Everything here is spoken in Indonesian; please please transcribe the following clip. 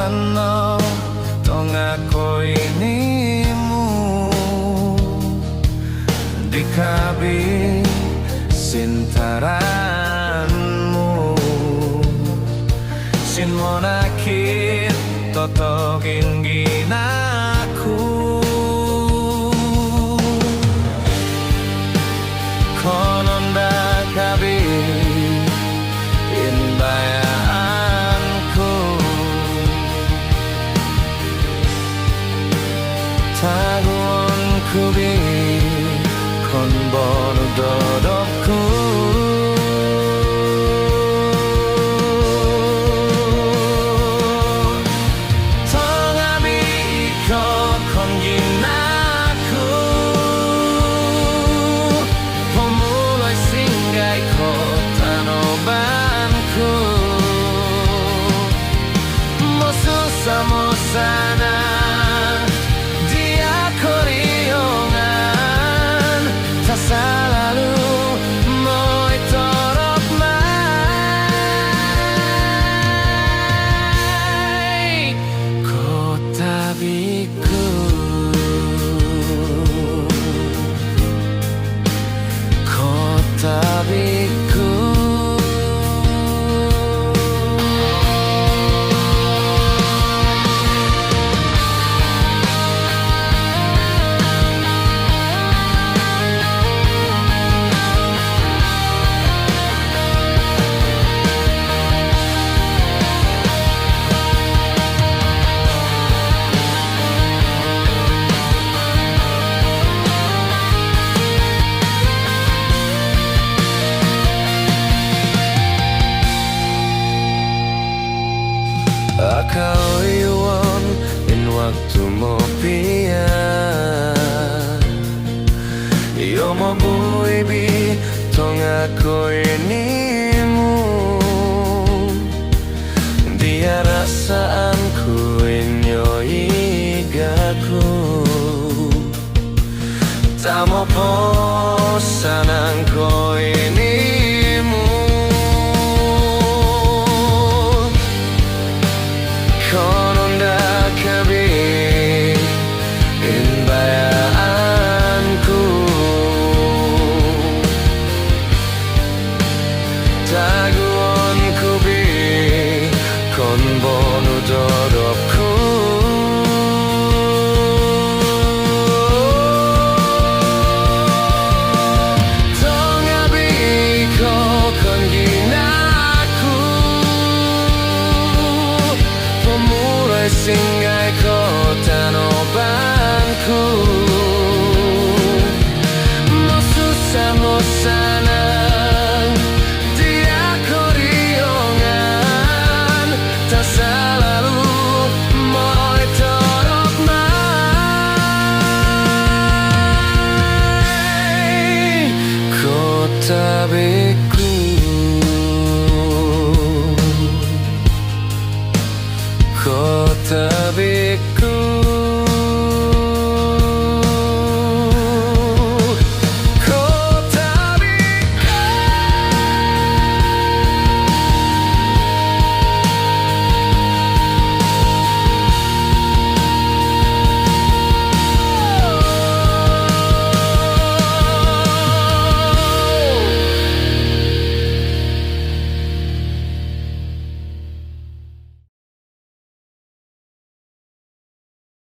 Ano tong ako'y ini mo, di kabig sintaran mo. Sin mo nakit totogin ginaku, konon da kabig inbayaanku. Taguan kubi kon bono dodokku. Tongabi iko kon ginaku, pemulai singgah ko tanobanku. Mosusa mosana selalu mau torok mai kota biku, kota biku. Kau iwan in waktu mo pia, yo mo buibi tong ako inimu. Dia rasaanku inyo igaku, tamo posanang ko inimu. Konon da kabig inbayaanku, taguan kubi kon bono dodokku. Tongabi ko kon ginaku, pemulai singgah kota nobanku. Mo susah mo senang, dia koriongan, tak selalu mau torok mai kota biku, kota biku.